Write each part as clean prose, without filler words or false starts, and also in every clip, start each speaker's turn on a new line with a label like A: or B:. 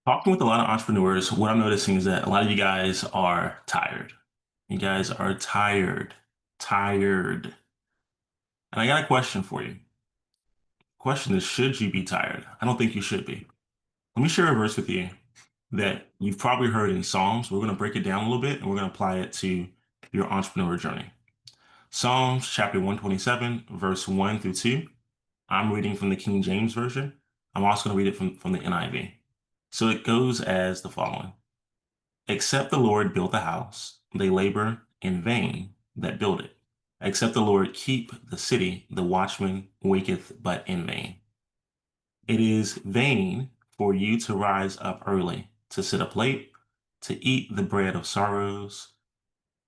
A: Talking with a lot of entrepreneurs, what I'm noticing is that a lot of you guys are tired. You guys are tired. And I got a question for you. Question is, should you be tired? I don't think you should be. Let me share a verse with you that you've probably heard in Psalms. We're going to break it down a little bit and we're going to apply it to your entrepreneur journey. Psalms chapter 127, verse 1 through 2. I'm reading from the King James Version. I'm also going to read it from the NIV. So it goes as the following. Except the Lord build the house, they labor in vain that build it. Except the Lord keep the city, the watchman waketh but in vain. It is vain for you to rise up early, to sit up late, to eat the bread of sorrows,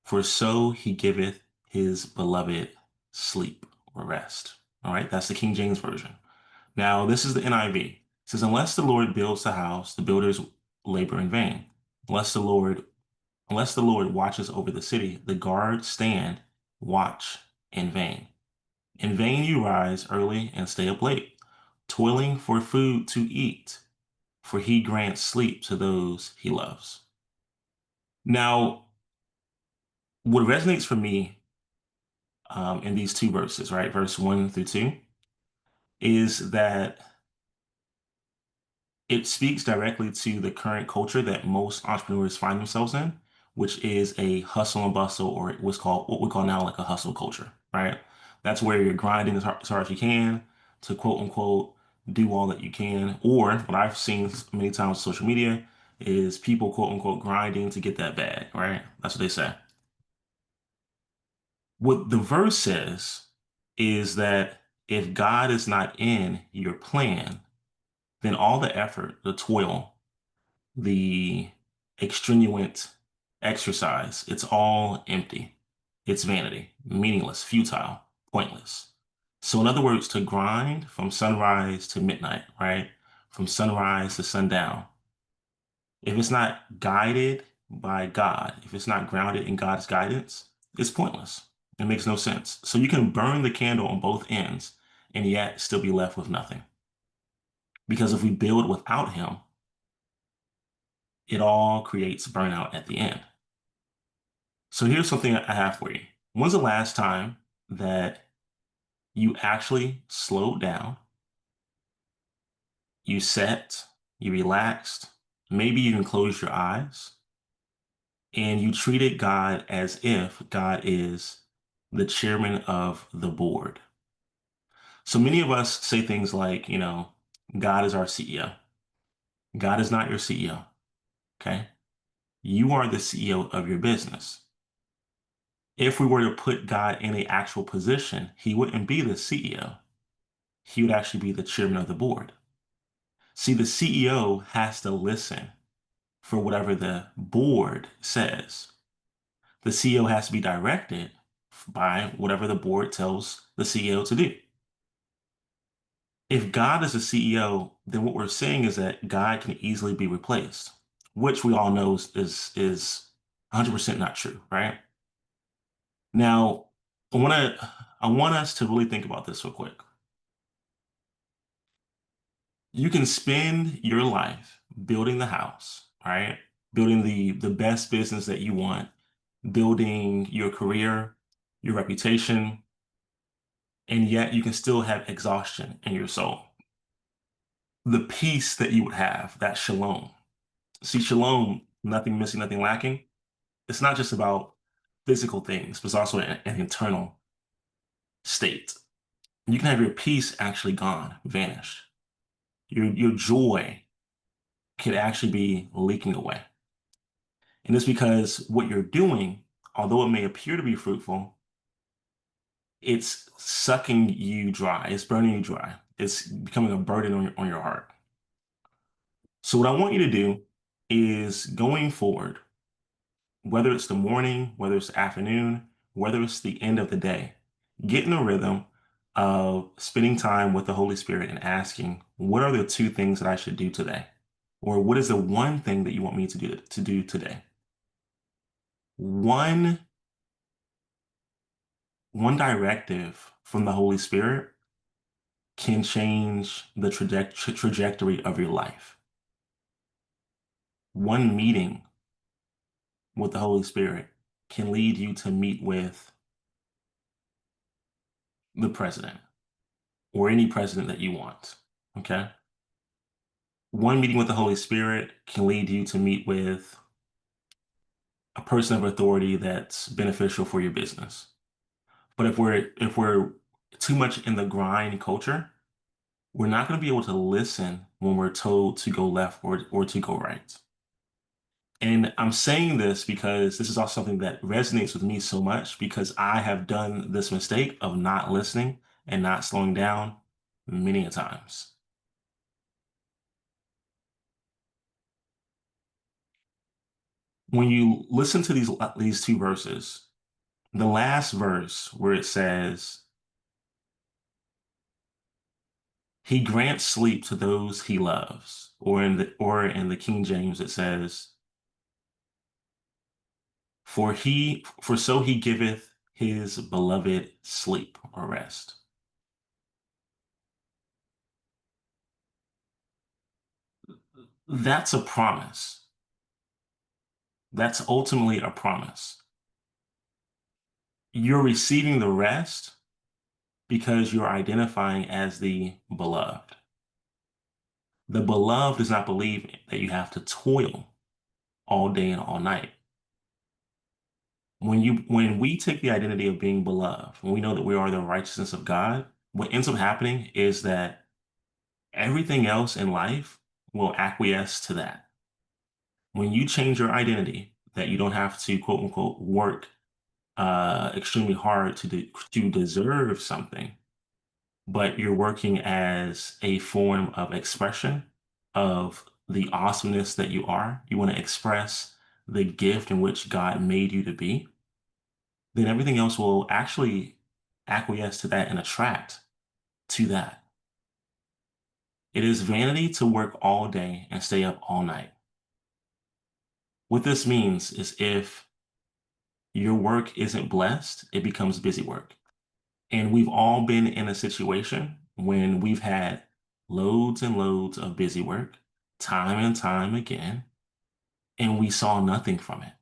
A: for so he giveth his beloved sleep or rest. All right, that's the King James Version. Now, this is the NIV. It says, unless the Lord builds the house, the builders labor in vain. Unless the Lord Unless the Lord watches over the city, the guards stand watch in vain. In vain you rise early and stay up late, toiling for food to eat, for he grants sleep to those he loves. Now, what resonates for me in these two verses, right, verse 1 through 2, is that it speaks directly to the current culture that most entrepreneurs find themselves in, which is a hustle and bustle, or what we call now like a hustle culture, right? That's where you're grinding as hard as you can to quote unquote do all that you can. Or what I've seen many times on social media is people quote unquote grinding to get that bag, right? That's what they say. What the verse says is that if God is not in your plan, then all the effort, the toil, the extenuate exercise, it's all empty. It's vanity, meaningless, futile, pointless. So, in other words, to grind from sunrise to midnight, right? From sunrise to sundown, if it's not guided by God, if it's not grounded in God's guidance, it's pointless. It makes no sense. So, you can burn the candle on both ends and yet still be left with nothing. Because if we build without Him, it all creates burnout at the end. So here's something I have for you. When's the last time that you actually slowed down, you sat, you relaxed, maybe even closed your eyes, and you treated God as if God is the chairman of the board? So many of us say things like, God is our CEO. God is not your CEO, okay? You are the CEO of your business. If we were to put God in an actual position, he wouldn't be the CEO. He would actually be the chairman of the board. See, the CEO has to listen for whatever the board says. The CEO has to be directed by whatever the board tells the CEO to do. If God is the CEO, then what we're saying is that God can easily be replaced, which we all know is 100% not true, right? Now, I want us to really think about this real quick. You can spend your life building the house, right? Building the best business that you want, building your career, your reputation, and yet you can still have exhaustion in your soul. The peace that you would have, that shalom. See, shalom, nothing missing, nothing lacking. It's not just about physical things, but it's also an internal state. You can have your peace actually gone, vanished. Your joy could actually be leaking away. And it's because what you're doing, although it may appear to be fruitful, it's sucking you dry. It's burning you dry. It's becoming a burden on your heart. So what I want you to do is going forward, whether it's the morning, whether it's the afternoon, whether it's the end of the day, get in a rhythm of spending time with the Holy Spirit and asking, what are the two things that I should do today? Or what is the one thing that you want me to do today? One one directive from the Holy Spirit can change the trajectory of your life. One meeting with the Holy Spirit can lead you to meet with the president or any president that you want. Okay. One meeting with the Holy Spirit can lead you to meet with a person of authority that's beneficial for your business. But if we're too much in the grind culture, we're not going to be able to listen when we're told to go left or to go right. And I'm saying this because this is also something that resonates with me so much because I have done this mistake of not listening and not slowing down many a times. When you listen to these two verses, the last verse where it says, "He grants sleep to those he loves," or in the King James it says, "For so he giveth his beloved sleep," or rest. That's a promise. That's ultimately a promise. You're receiving the rest because you're identifying as the beloved. The beloved does not believe that you have to toil all day and all night. When we take the identity of being beloved, when we know that we are the righteousness of God, what ends up happening is that everything else in life will acquiesce to that. When you change your identity, that you don't have to quote unquote work extremely hard to deserve something, but you're working as a form of expression of the awesomeness that you are. You want to express the gift in which God made you to be, then everything else will actually acquiesce to that and attract to that. It is vanity to work all day and stay up all night. What this means is if your work isn't blessed, it becomes busy work. And we've all been in a situation when we've had loads and loads of busy work, time and time again, and we saw nothing from it.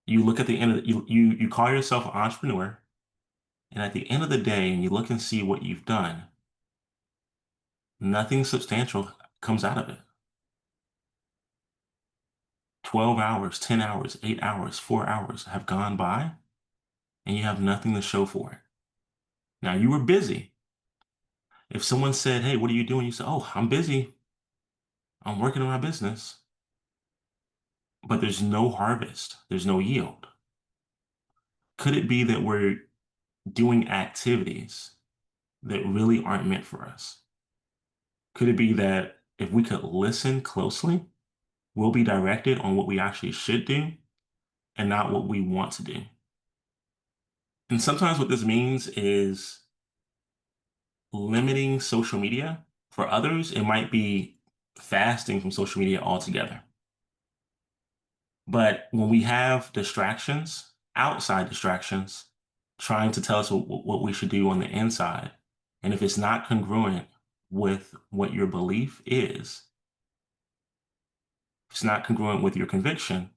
A: You look at the end of you call yourself an entrepreneur, and at the end of the day, and you look and see what you've done, nothing substantial comes out of it. 12 hours, 10 hours, 8 hours, 4 hours have gone by, and you have nothing to show for it. Now, you were busy. If someone said, "Hey, what are you doing?" You say, "Oh, I'm busy. I'm working on my business." But there's no harvest, there's no yield. Could it be that we're doing activities that really aren't meant for us? Could it be that if we could listen closely, we'll be directed on what we actually should do and not what we want to do? And sometimes what this means is limiting social media. For others, it might be fasting from social media altogether. But when we have distractions, outside distractions, trying to tell us what we should do on the inside, and if it's not congruent with what your belief is, if it's not congruent with your conviction,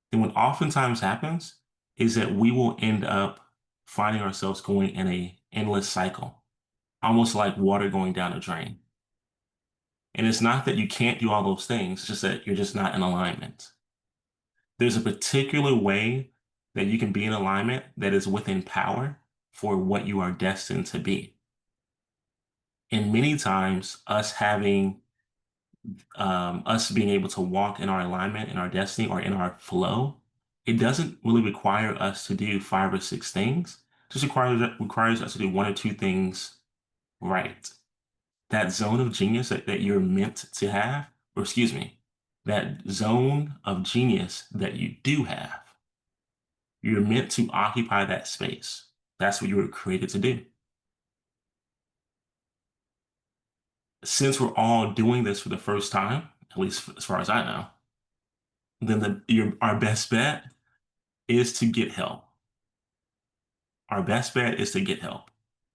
A: then what oftentimes happens is that we will end up finding ourselves going in a endless cycle, almost like water going down a drain. And it's not that you can't do all those things, it's just that you're just not in alignment. There's a particular way that you can be in alignment that is within power for what you are destined to be. And many times, us being able to walk in our alignment, in our destiny, or in our flow, it doesn't really require us to do 5 or 6 things. It just requires us to do one or two things right. That zone of genius that you're meant to have, or excuse me, that zone of genius that you do have. You're meant to occupy that space. That's what you were created to do. Since we're all doing this for the first time, at least as far as I know, then our best bet is to get help. Our best bet is to get help.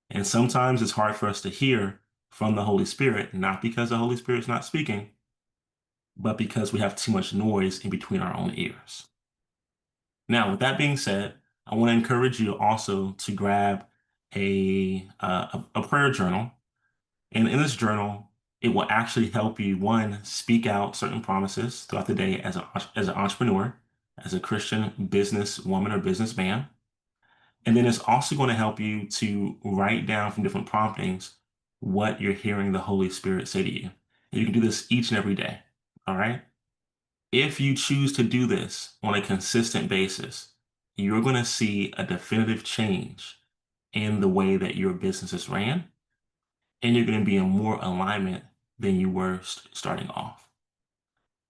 A: And sometimes it's hard for us to hear from the Holy Spirit, not because the Holy Spirit's not speaking, but because we have too much noise in between our own ears. Now, with that being said, I want to encourage you also to grab a prayer journal. And in this journal, it will actually help you, one, speak out certain promises throughout the day as an entrepreneur, as a Christian businesswoman or businessman. And then it's also going to help you to write down from different promptings what you're hearing the Holy Spirit say to you. And you can do this each and every day. All right. If you choose to do this on a consistent basis, you're going to see a definitive change in the way that your business is ran, and you're going to be in more alignment than you were starting off.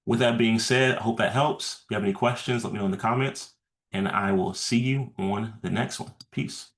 A: With that being said, I hope that helps. If you have any questions, let me know in the comments, and I will see you on the next one. Peace.